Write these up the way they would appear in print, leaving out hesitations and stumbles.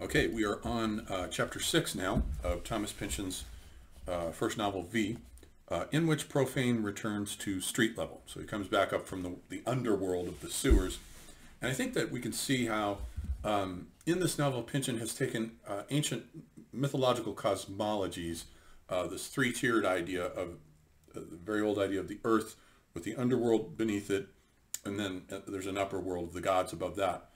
Okay, we are on chapter 6 now of Thomas Pynchon's first novel, V, in which Profane returns to street level. So he comes back up from the underworld of the sewers. And I think that we can see how in this novel, Pynchon has taken ancient mythological cosmologies, this three-tiered idea of the very old idea of the earth with the underworld beneath it, and then there's an upper world of the gods above that.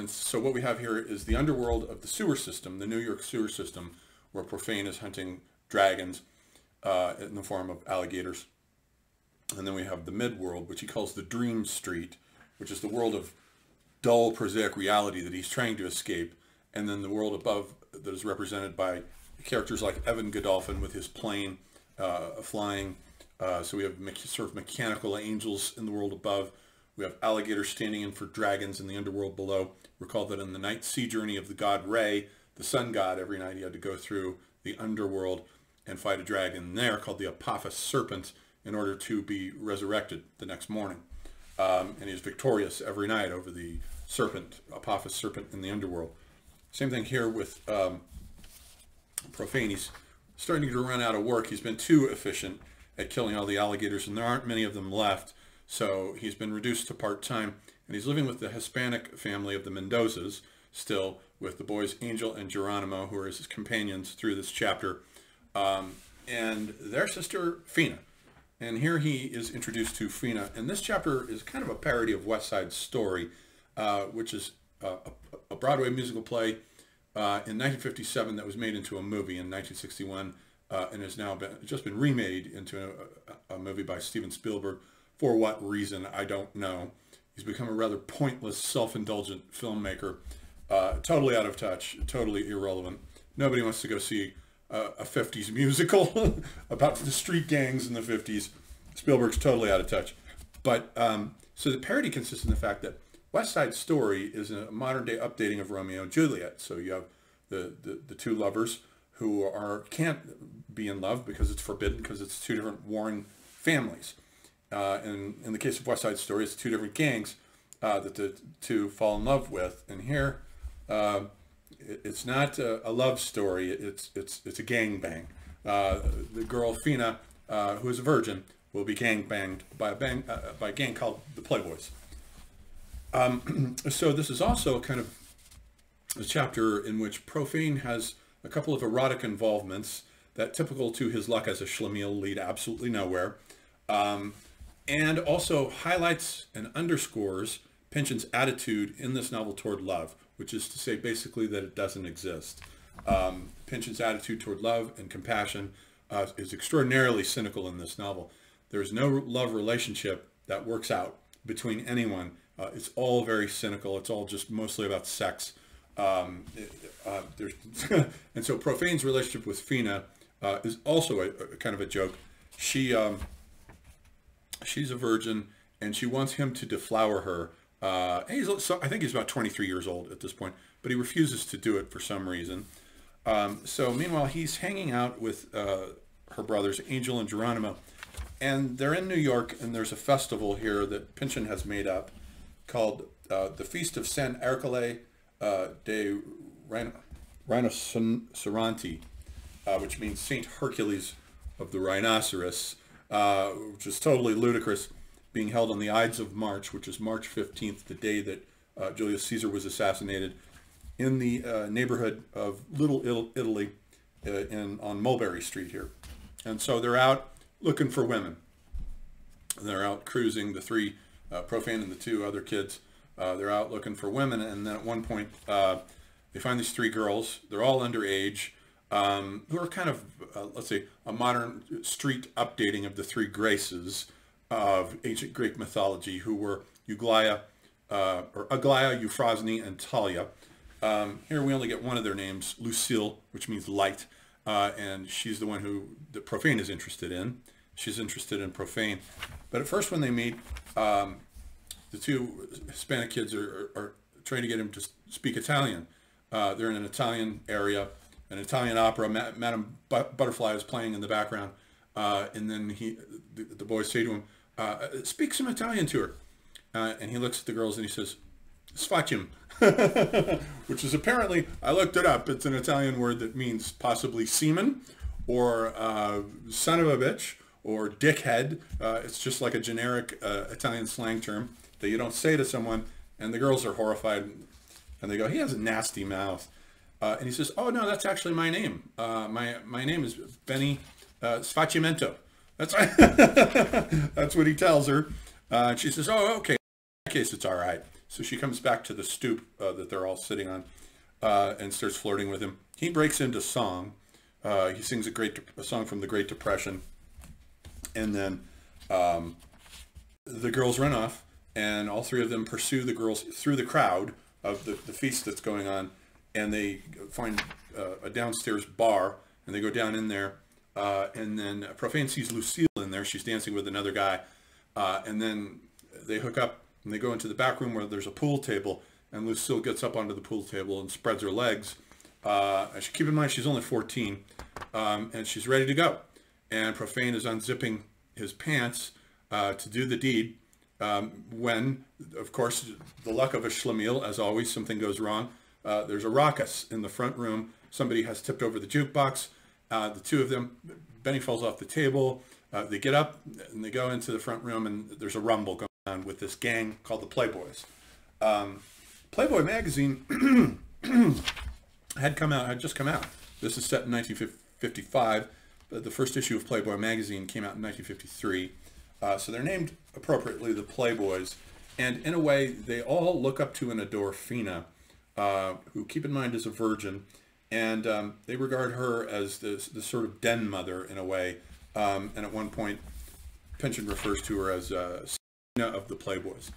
So what we have here is the underworld of the sewer system, the New York sewer system, where Profane is hunting dragons in the form of alligators. And then we have the midworld, which he calls the Dream Street, which is the world of dull, prosaic reality that he's trying to escape. And then the world above that is represented by characters like Evan Godolphin with his plane flying. So we have sort of mechanical angels in the world above. We have alligators standing in for dragons in the underworld below. Recall that in the night sea journey of the god Re, the sun god, every night he had to go through the underworld and fight a dragon there called the Apophis serpent in order to be resurrected the next morning. And he was victorious every night over the serpent, Apophis serpent in the underworld. Same thing here with Profane. He's starting to run out of work. He's been too efficient at killing all the alligators, and there aren't many of them left. So he's been reduced to part-time, and he's living with the Hispanic family of the Mendozas, still with the boys Angel and Geronimo, who are his companions through this chapter, and their sister Fina. And here he is introduced to Fina, and this chapter is kind of a parody of West Side Story, which is a Broadway musical play in 1957 that was made into a movie in 1961, and has now just been remade into a movie by Steven Spielberg. For what reason, I don't know. He's become a rather pointless, self-indulgent filmmaker, totally out of touch, totally irrelevant. Nobody wants to go see a 50s musical about the street gangs in the 50s. Spielberg's totally out of touch. But so the parody consists in the fact that West Side Story is a modern-day updating of Romeo and Juliet. So you have the two lovers who can't be in love because it's forbidden, because it's two different warring families. And in the case of West Side Story, it's two different gangs that the two fall in love with. And here, it's not a love story. It's a gangbang. The girl Fina, who is a virgin, will be gangbanged by a gang called the Playboys. So this is also kind of a chapter in which Profane has a couple of erotic involvements that, typical to his luck as a schlemiel, lead absolutely nowhere. And also highlights and underscores Pynchon's attitude in this novel toward love, which is to say basically that it doesn't exist. Pynchon's attitude toward love and compassion is extraordinarily cynical in this novel. There is no love relationship that works out between anyone. It's all very cynical. It's all just mostly about sex. And so Profane's relationship with Fina is also a kind of a joke. She's a virgin, and she wants him to deflower her. I think he's about 23 years old at this point, but he refuses to do it for some reason. So meanwhile, he's hanging out with her brothers, Angel and Geronimo, and they're in New York, and there's a festival here that Pynchon has made up called the Feast of San Ercole de Rhinoceronte, which means Saint Hercules of the Rhinoceros, which is totally ludicrous, being held on the Ides of March, which is March 15th, the day that Julius Caesar was assassinated, in the neighborhood of Little Italy on Mulberry Street here. And so they're out looking for women. They're out cruising, the three, Profane and the two other kids. They're out looking for women, and then at one point they find these three girls. They're all underage, who are kind of, let's say, a modern street updating of the three Graces of ancient Greek mythology, who were Aglaia, Euphrosyne, and Talia. Here we only get one of their names, Lucille, which means light, and she's the one that Profane is interested in. She's interested in Profane. But at first when they meet, the two Hispanic kids are trying to get him to speak Italian. They're in an Italian area, an Italian opera. Madame Butterfly is playing in the background, and then the boys say to him, speak some Italian to her. And he looks at the girls and he says, "Sfacim," which is apparently, I looked it up, it's an Italian word that means possibly semen or son of a bitch or dickhead. It's just like a generic Italian slang term that you don't say to someone, and the girls are horrified, and they go, he has a nasty mouth. And he says, oh no, that's actually my name. My name is Benny Sfacimento. That's that's what he tells her. And she says, oh, okay, in that case it's all right. So she comes back to the stoop that they're all sitting on and starts flirting with him. He breaks into song. He sings a song from the Great Depression. And then the girls run off, and all three of them pursue the girls through the crowd of the feast that's going on. And they find a downstairs bar, and they go down in there. And then Profane sees Lucille in there. She's dancing with another guy. And then they hook up, and they go into the back room where there's a pool table. And Lucille gets up onto the pool table and spreads her legs. Keep in mind, she's only 14, and she's ready to go. And Profane is unzipping his pants to do the deed. When, of course, the luck of a schlemiel, as always, something goes wrong. There's a ruckus in the front room. Somebody has tipped over the jukebox. The two of them, Benny falls off the table. They get up and they go into the front room, and there's a rumble going on with this gang called the Playboys. Playboy magazine had just come out. This is set in 1955. The first issue of Playboy magazine came out in 1953. So they're named appropriately the Playboys. And in a way, they all look up to and adore Fina, who, keep in mind, is a virgin. And they regard her as the sort of den mother in a way. And at one point, Pynchon refers to her as Fina of the Playboys.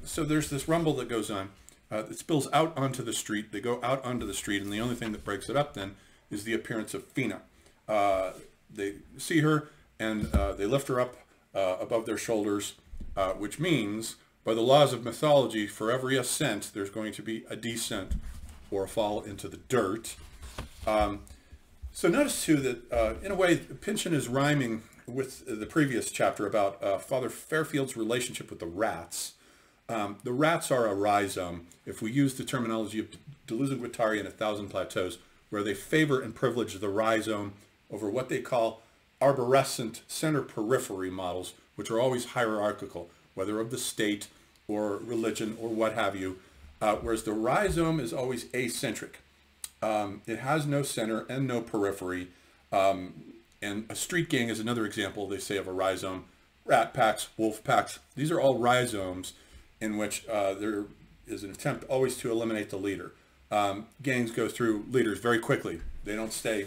So there's this rumble that goes on. It spills out onto the street. They go out onto the street, and the only thing that breaks it up then is the appearance of Fina. They see her, and they lift her up above their shoulders, which means, by the laws of mythology, for every ascent, there's going to be a descent or a fall into the dirt. So notice, too, that in a way, Pynchon is rhyming with the previous chapter about Father Fairfield's relationship with the rats. The rats are a rhizome, if we use the terminology of Deleuze and Guattari in A Thousand Plateaus, where they favor and privilege the rhizome over what they call arborescent center periphery models, which are always hierarchical, whether of the state or religion or what have you, whereas the rhizome is always acentric. It has no center and no periphery. And a street gang is another example, they say, of a rhizome. Rat packs, wolf packs, these are all rhizomes in which there is an attempt always to eliminate the leader. Gangs go through leaders very quickly. They don't stay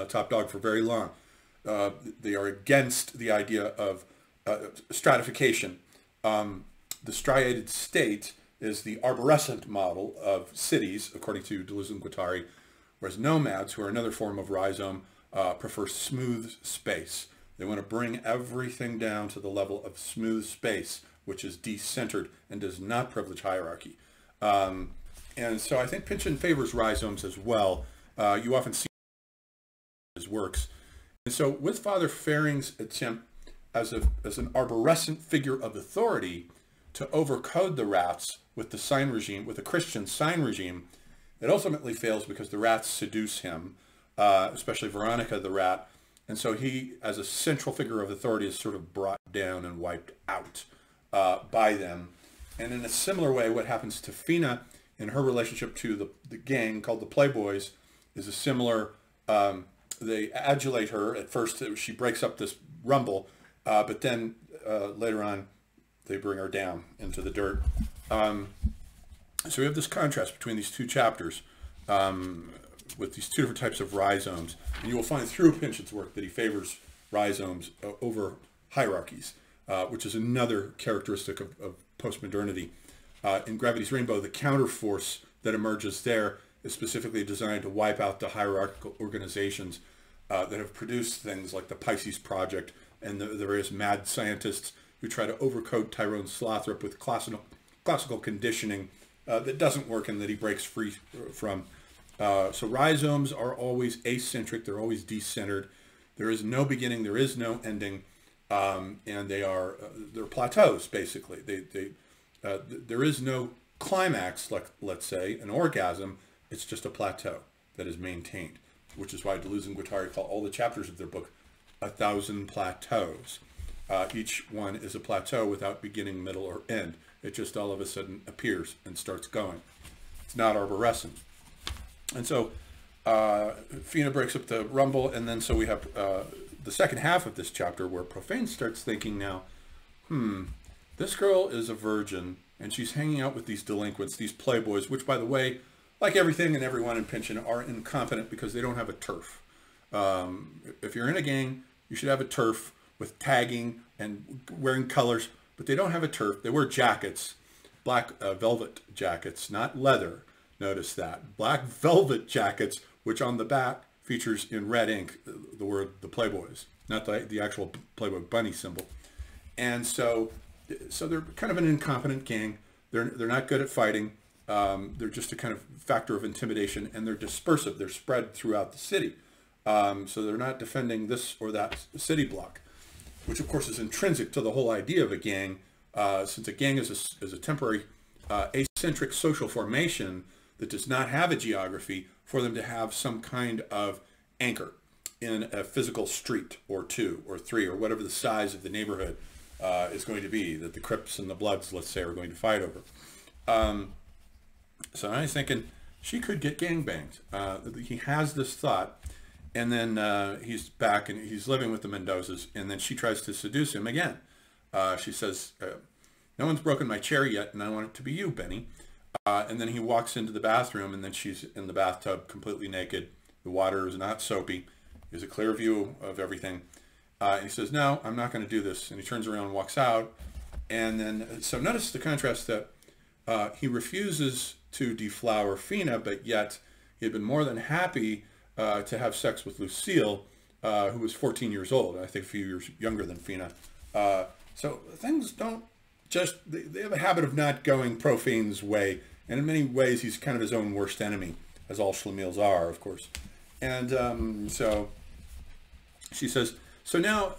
top dog for very long. They are against the idea of stratification. The striated state is the arborescent model of cities, according to Deleuze and Guattari, whereas nomads, who are another form of rhizome, prefer smooth space. They want to bring everything down to the level of smooth space, which is decentered and does not privilege hierarchy. And so I think Pynchon favors rhizomes as well. You often see his works. And so with Father Fearing's attempt as an arborescent figure of authority to overcode the rats with the sign regime, with a Christian sign regime, it ultimately fails because the rats seduce him, especially Veronica the rat. And so he, as a central figure of authority, is sort of brought down and wiped out by them. And in a similar way, what happens to Fina in her relationship to the gang called the Playboys is a similar, they adulate her. At first, she breaks up this rumble, but then later on, they bring her down into the dirt. So we have this contrast between these two chapters with these two different types of rhizomes. And you will find through Pynchon's work that he favors rhizomes over hierarchies, which is another characteristic of postmodernity. In Gravity's Rainbow, the counterforce that emerges there is specifically designed to wipe out the hierarchical organizations that have produced things like the Pisces Project and the various mad scientists who try to overcode Tyrone Slothrop with classical conditioning that doesn't work and that he breaks free from. So rhizomes are always acentric, they're always decentered. There is no beginning, there is no ending, and they're plateaus, basically. There is no climax, like let's say an orgasm, it's just a plateau that is maintained, which is why Deleuze and Guattari call all the chapters of their book 1,000 plateaus. Each one is a plateau without beginning, middle, or end. It just all of a sudden appears and starts going. It's not arborescent. And so Fina breaks up the rumble, and then so we have the second half of this chapter where Profane starts thinking now, this girl is a virgin, and she's hanging out with these delinquents, these playboys, which, by the way, like everything and everyone in Pynchon, are incompetent because they don't have a turf. If you're in a gang, you should have a turf with tagging and wearing colors, but they don't have a turf. They wear jackets, black velvet jackets, not leather. Notice that. Black velvet jackets, which on the back features in red ink the word the Playboys, not the actual Playboy bunny symbol. And so they're kind of an incompetent gang. They're not good at fighting. They're just a kind of factor of intimidation, and they're dispersive. They're spread throughout the city. So they're not defending this or that city block, which of course is intrinsic to the whole idea of a gang, since a gang is a temporary eccentric social formation that does not have a geography, for them to have some kind of anchor in a physical street or two or three or whatever the size of the neighborhood is going to be that the Crips and the Bloods, let's say, are going to fight over. So I was thinking she could get gangbanged. He has this thought, and then he's back and he's living with the Mendozas, and then she tries to seduce him again. She says, no one's broken my chair yet, and I want it to be you, Benny. And then he walks into the bathroom, and then she's in the bathtub completely naked. The water is not soapy. There's a clear view of everything. And he says, no, I'm not going to do this. And he turns around and walks out. And then, so notice the contrast that he refuses to deflower Fina, but yet he had been more than happy to have sex with Lucille, who was 14 years old, I think a few years younger than Fina. So things don't just, they have a habit of not going Profane's way. And in many ways, he's kind of his own worst enemy, as all Schlemiels are, of course. And so she says, so now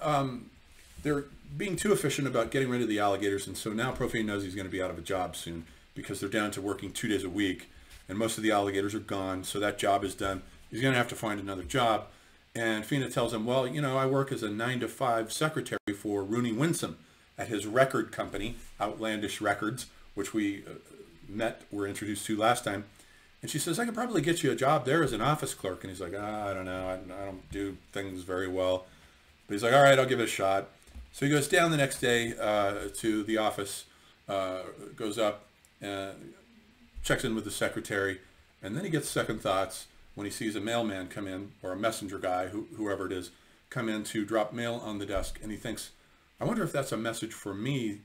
they're being too efficient about getting rid of the alligators. And so now Profane knows he's going to be out of a job soon because they're down to working 2 days a week. And most of the alligators are gone. So that job is done. He's going to have to find another job. And Fina tells him, well, you know, I work as a 9-to-5 secretary for Rooney Winsome at his record company, Outlandish Records, which we were introduced to last time. And she says, I could probably get you a job there as an office clerk. And he's like, I don't know. I don't do things very well. But he's like, all right, I'll give it a shot. So he goes down the next day to the office, goes up, checks in with the secretary, and then he gets second thoughts when he sees a mailman come in, or a messenger guy, whoever it is, come in to drop mail on the desk. And he thinks, I wonder if that's a message for me,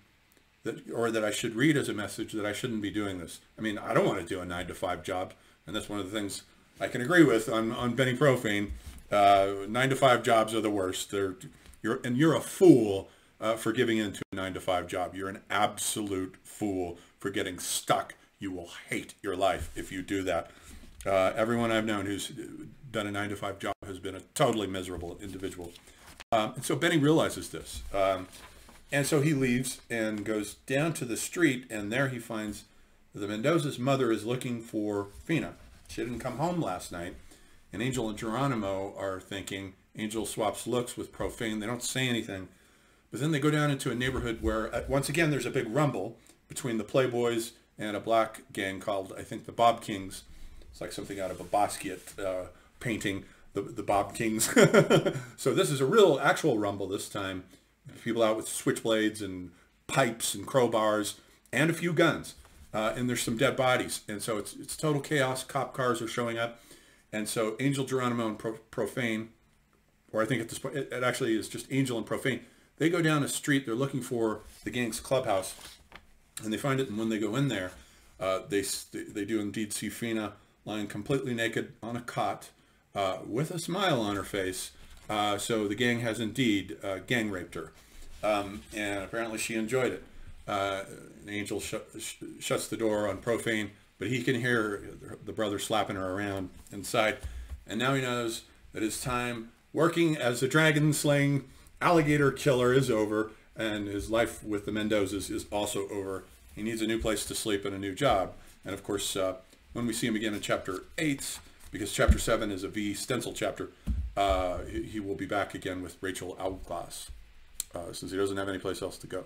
or that I should read as a message that I shouldn't be doing this. I mean, I don't want to do a 9-to-5 job, and that's one of the things I can agree with on Benny Profane. 9-to-5 jobs are the worst. You're a fool for giving in to a 9-to-5 job. You're an absolute fool for getting stuck. You will hate your life if you do that. Everyone I've known who's done a 9-to-5 job has been a totally miserable individual. And so Benny realizes this. And so he leaves and goes down to the street, and there he finds the Mendoza's mother is looking for Fina. She didn't come home last night. And Angel and Geronimo are thinking, Angel swaps looks with Profane. They don't say anything. But then they go down into a neighborhood where, once again, there's a big rumble between the Playboys and a black gang called, I think, the Bob Kings. It's like something out of a Basquiat painting, the Bob Kings. So this is a real, actual rumble this time. People out with switchblades and pipes and crowbars and a few guns. And there's some dead bodies. And so it's total chaos. Cop cars are showing up. And so Angel, Geronimo, and Profane, or I think at this point, it actually is just Angel and Profane. They go down a street. They're looking for the gang's clubhouse. And they find it. And when they go in there, they do indeed see Fina lying completely naked on a cot with a smile on her face. So the gang has indeed gang raped her. And apparently she enjoyed it. Angel shuts the door on Profane, but he can hear the brother slapping her around inside. And now he knows that his time working as a dragon-slaying alligator killer is over, and his life with the Mendozas is also over. he needs a new place to sleep and a new job. And of course, when we see him again in chapter 8, because chapter 7 is a V stencil chapter, he will be back again with Rachel Outglass, since he doesn't have any place else to go.